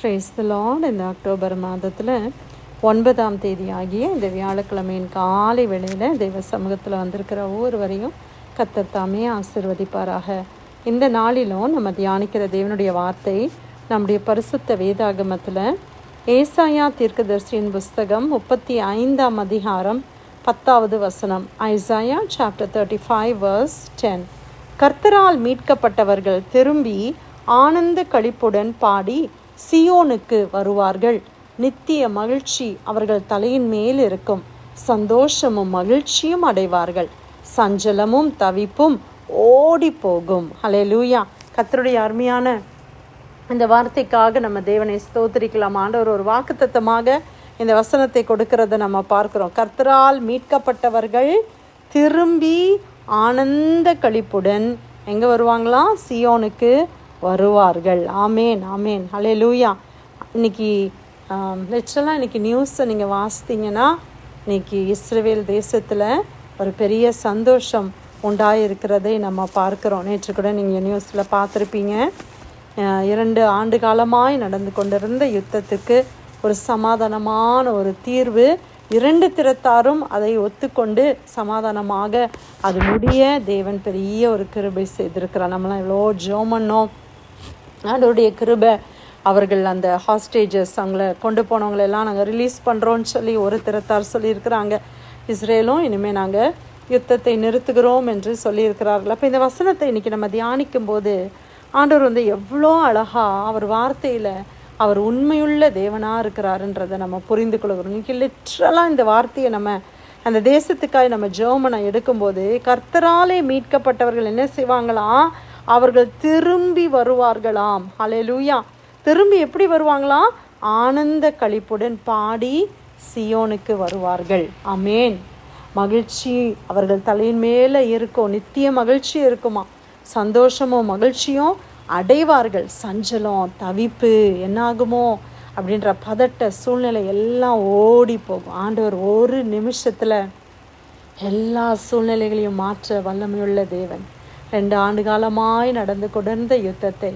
Praise the Lord. இந்த October மாதத்தில் 9ஆம் தேதி ஆகிய இந்த வியாழக்கிழமையின் காலை வேளையில் தெய்வ சமூகத்தில் வந்திருக்கிற ஒவ்வொருவரையும் கர்த்தர் தாமே ஆசீர்வதிப்பாராக. இந்த நாளிலும் நம்ம தியானிக்கிற தேவனுடைய வார்த்தை நம்முடைய பரிசுத்த வேதாகமத்தில் ஏசாயா தீர்க்கதரிசியின் புஸ்தகம் 35ஆம் அதிகாரம் 10வது வசனம். Isaiah chapter 35 verse 10. கர்த்தரால் மீட்கப்பட்டவர்கள் திரும்பி ஆனந்த களிப்புடன் பாடி சியோனுக்கு வருவார்கள். நித்திய மகிழ்ச்சி அவர்கள் தலையின் மேல் இருக்கும். சந்தோஷமும் மகிழ்ச்சியும் அடைவார்கள். சஞ்சலமும் தவிப்பும் ஓடி போகும். ஹல்லேலூயா. கர்த்தருடைய அருமையான இந்த வார்த்தைக்காக நம்ம தேவனை ஸ்தோத்திரிக்கலாம். ஆண்டவர் ஒரு வாக்குத்தத்தமாக இந்த வசனத்தை கொடுக்கிறத நம்ம பார்க்கிறோம். கர்த்தரால் மீட்கப்பட்டவர்கள் திரும்பி ஆனந்த களிப்புடன் எங்கே வருவாங்களாம்? சியோனுக்கு வருவார்கள். ஆமேன், ஆமேன், ஹல்லேலூயா. இன்னைக்கு லிட்ரலாக இன்னைக்கு நியூஸை நீங்கள் வாசித்தீங்கன்னா இன்னைக்கு இஸ்ரவேல் தேசத்தில் ஒரு பெரிய சந்தோஷம் உண்டாயிருக்கிறதை நம்ம பார்க்குறோம். நேற்று கூட நீங்கள் நியூஸில் பார்த்துருப்பீங்க. 2 ஆண்டு காலமாய் நடந்து கொண்டிருந்த யுத்தத்துக்கு ஒரு சமாதானமான ஒரு தீர்வு, 2 திறத்தாரும் அதை ஒத்துக்கொண்டு சமாதானமாக அது முடிய தேவன் பெரிய ஒரு கிருபை செய்திருக்கிறார். நம்மளாம் எவ்வளோ ஜெபம் பண்ணோம். அதோடைய கிருபை. அவர்கள் அந்த ஹாஸ்டேஜஸ் அவங்கள கொண்டு போனவங்களெல்லாம் நாங்கள் ரிலீஸ் பண்ணுறோன்னு சொல்லி ஒரு திறத்தார் சொல்லியிருக்கிறாங்க. இஸ்ரேலும் இனிமேல் நாங்கள் யுத்தத்தை நிறுத்துகிறோம் என்று சொல்லியிருக்கிறார்கள். அப்போ இந்த வசனத்தை இன்றைக்கி நம்ம தியானிக்கும் போது ஆண்டவர் எவ்வளோ அழகாக அவர் வார்த்தையில் அவர் உண்மையுள்ள தேவனாக இருக்கிறாருன்றதை நம்ம புரிந்து கொள்கிறோம். இன்றைக்கி லிட்ரலாக இந்த வார்த்தையை நம்ம அந்த தேசத்துக்காக நம்ம ஜெபம் எடுக்கும்போது கர்த்தராலே மீட்கப்பட்டவர்கள் என்ன செய்வாங்களாம்? அவர்கள் திரும்பி வருவார்களாம். ஹல்லேலூயா. திரும்பி எப்படி வருவாங்களாம்? ஆனந்த களிப்புடன் பாடி சியோனுக்கு வருவார்கள். ஆமேன். மகிழ்ச்சி அவர்கள் தலையின் மேலே இருக்கும். நித்திய மகிழ்ச்சி இருக்குமா. சந்தோஷமும் மகிழ்ச்சியும் அடைவார்கள். சஞ்சலம் தவிப்பு என்னாகுமோ அப்படின்ற பதட்ட சூழ்நிலை எல்லாம் ஓடி போகும். ஆண்டவர் ஒரு நிமிஷத்தில் எல்லா சூழ்நிலைகளையும் மாற்ற வல்லமையுள்ள தேவன். 2 ஆண்டு காலமாய் நடந்து கொண்டிருந்த யுத்தத்தை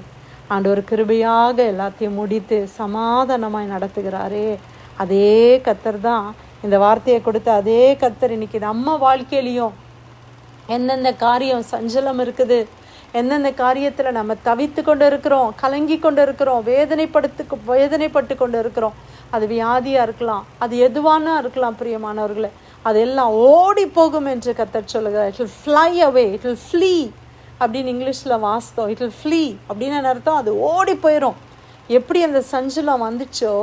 ஆண்டவர் கிருபையாக எல்லாத்தையும் முடித்து சமாதானமாய் நடத்துகிறாரே. அதே கர்த்தர் தான் இந்த வார்த்தையை கொடுத்த அதே கர்த்தர் இன்னைக்கு நம்ம வாழ்க்கையிலையும் எந்தெந்த காரியம் சஞ்சலம் இருக்குது, எந்தெந்த காரியத்தில் நம்ம தவித்து கொண்டு இருக்கிறோம், கலங்கி கொண்டு இருக்கிறோம், வேதனைப்பட்டு கொண்டு இருக்கிறோம். அது வியாதியாக இருக்கலாம், அது எதுவானா இருக்கலாம். பிரியமானவர்களே, அதெல்லாம் ஓடி போகும் என்று கர்த்தர் சொல்லுகிறார். It will fly away, it will flea அப்படின்னு இங்கிலீஷில் வாசித்தோம். இட் வில் ஃப்ளீ அப்படின்னு அர்த்தம். அது ஓடி போயிடும். எப்படி அந்த சஞ்சலம் வந்துச்சோ,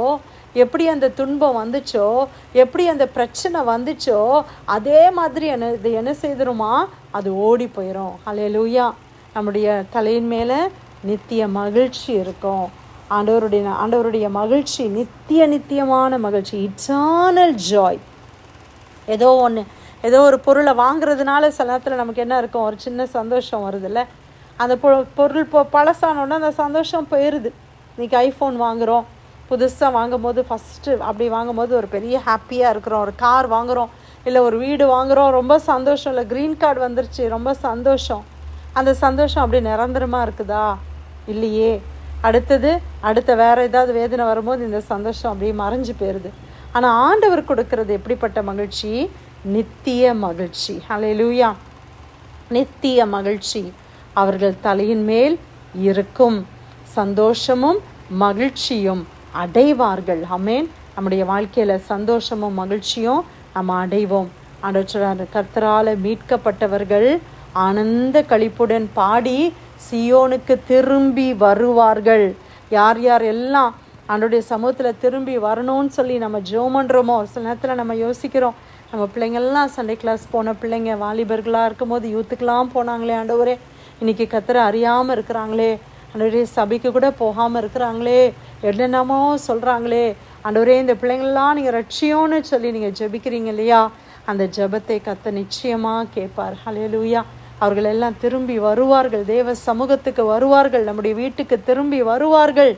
எப்படி அந்த துன்பம் வந்துச்சோ, எப்படி அந்த பிரச்சனை வந்துச்சோ, அதே மாதிரி இது என்ன செய்திருமா? அது ஓடி போயிடும். ஹல்லேலூயா. நம்முடைய தலையின் மேலே நித்திய மகிழ்ச்சி இருக்கும். ஆண்டவருடைய மகிழ்ச்சி நித்தியமான மகிழ்ச்சி, இட்டர்னல் ஜாய். ஏதோ ஒரு பொருளை வாங்குறதுனால சில நேரத்தில் நமக்கு என்ன இருக்கும்? ஒரு சின்ன சந்தோஷம் வருதுல்ல. அந்த பொருள் பழசானோன்னா அந்த சந்தோஷம் போயிடுது. இன்றைக்கி ஐஃபோன் வாங்குகிறோம், புதுசாக வாங்கும் போது ஃபஸ்ட்டு அப்படி வாங்கும்போது ஒரு பெரிய ஹாப்பியாக இருக்கிறோம். ஒரு கார் வாங்குகிறோம், இல்லை ஒரு வீடு வாங்குகிறோம், ரொம்ப சந்தோஷம். இல்லை க்ரீன் கார்டு வந்துருச்சு, ரொம்ப சந்தோஷம். அந்த சந்தோஷம் அப்படி நிரந்தரமாக இருக்குதா? இல்லையே. அடுத்த வேறு ஏதாவது வேதனை வரும்போது இந்த சந்தோஷம் அப்படியே மறைஞ்சு போயிடுது. ஆனால் ஆண்டவர் கொடுக்கறது எப்படிப்பட்ட மகிழ்ச்சி? நித்திய மகிழ்ச்சி. ஹல்லேலூயா. நித்திய மகிழ்ச்சி அவர்கள் தலையின் மேல் இருக்கும். சந்தோஷமும் மகிழ்ச்சியும் அடைவார்கள். ஆமேன். நம்முடைய வாழ்க்கையில் சந்தோஷமும் மகிழ்ச்சியும் நம்ம அடைவோம். ஆண்டவர் கர்த்தரால் மீட்கப்பட்டவர்கள் ஆனந்த களிப்புடன் பாடி சியோனுக்கு திரும்பி வருவார்கள். யார் எல்லாம் ஆண்டவருடைய சமூகத்தில் திரும்பி வரணும்னு சொல்லி நம்ம ஜெபம் பண்ணுறோமோ, சில நேரத்தில் நம்ம யோசிக்கிறோம், நம்ம பிள்ளைங்கள்லாம் சண்டே கிளாஸ் போன பிள்ளைங்க வாலிபர்களாக இருக்கும்போது யூத்துக்கெலாம் போனாங்களே ஆண்டவரே, இன்றைக்கி கர்த்தரை அறியாமல் இருக்கிறாங்களே ஆண்டவரே, சபைக்கு கூட போகாமல் இருக்கிறாங்களே, என்னென்னமோ சொல்கிறாங்களே ஆண்டவரே, இந்த பிள்ளைங்கள்லாம் நீங்கள் ரட்சியோன்னு சொல்லி நீங்கள் ஜெபிக்கிறீங்க இல்லையா? அந்த ஜெபத்தை கர்த்தர் நிச்சயமாக கேட்பார். ஹல்லேலூயா. அவர்கள் எல்லாம் திரும்பி வருவார்கள். தேவ சமூகத்துக்கு வருவார்கள். நம்முடைய வீட்டுக்கு திரும்பி வருவார்கள்.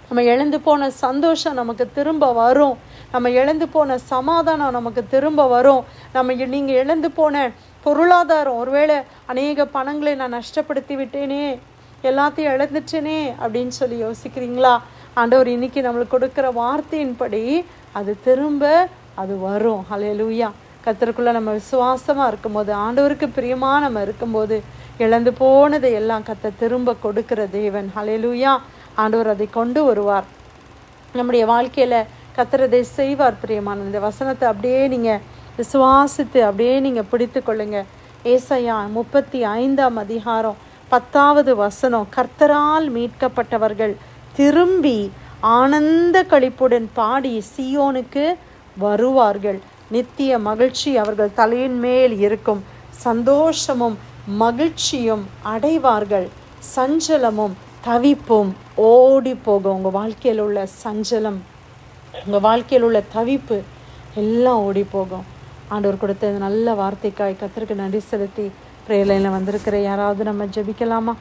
நம்ம இழந்து போன சந்தோஷம் நமக்கு திரும்ப வரும். நம்ம இழந்து போன சமாதானம் நமக்கு திரும்ப வரும். நீங்கள் இழந்து போன பொருளாதாரம், ஒருவேளை அநேக பணங்களை நான் நஷ்டப்படுத்தி விட்டேனே, எல்லாத்தையும் இழந்துட்டேனே அப்படின்னு சொல்லி யோசிக்கிறீங்களா? ஆண்டவர் இன்னைக்கு நம்மளுக்கு கொடுக்குற வார்த்தையின்படி அது திரும்ப அது வரும். ஹல்லேலூயா. கர்த்தருக்குள்ள நம்ம விசுவாசமா இருக்கும்போது, ஆண்டவருக்கு பிரியமா நம்ம இருக்கும்போது, இழந்து போனதை எல்லாம் கர்த்தர் திரும்ப கொடுக்கிற தேவன். ஹல்லேலூயா. ஆண்டவர் அதை கொண்டு வருவார். நம்முடைய வாழ்க்கையில கர்த்தர் அதை செய்வார். பிரியமான இந்த வசனத்தை அப்படியே நீங்க விசுவாசித்து அப்படியே நீங்க பிடித்து கொள்ளுங்க. ஏசாயா 35 அதிகாரம் 10வது வசனம், கர்த்தரால் மீட்கப்பட்டவர்கள் திரும்பி ஆனந்த களிப்புடன் பாடி சீயோனுக்கு வருவார்கள். நித்திய மகிழ்ச்சி அவர்கள் தலையின் மேல் இருக்கும். சந்தோஷமும் மகிழ்ச்சியும் அடைவார்கள். சஞ்சலமும் தவிப்பும் ஓடி போகும். உங்கள் வாழ்க்கையில் உள்ள சஞ்சலம், உங்கள் வாழ்க்கையில் உள்ள தவிப்பு எல்லாம் ஓடி போகும். ஆண்டவர் கொடுத்த நல்ல வார்த்தைக்காய் கர்த்தருக்கு நன்றி செலுத்தி பிரேயர் லைனில் வந்திருக்கிற யாராவது நம்ம ஜெபிக்கலாமா?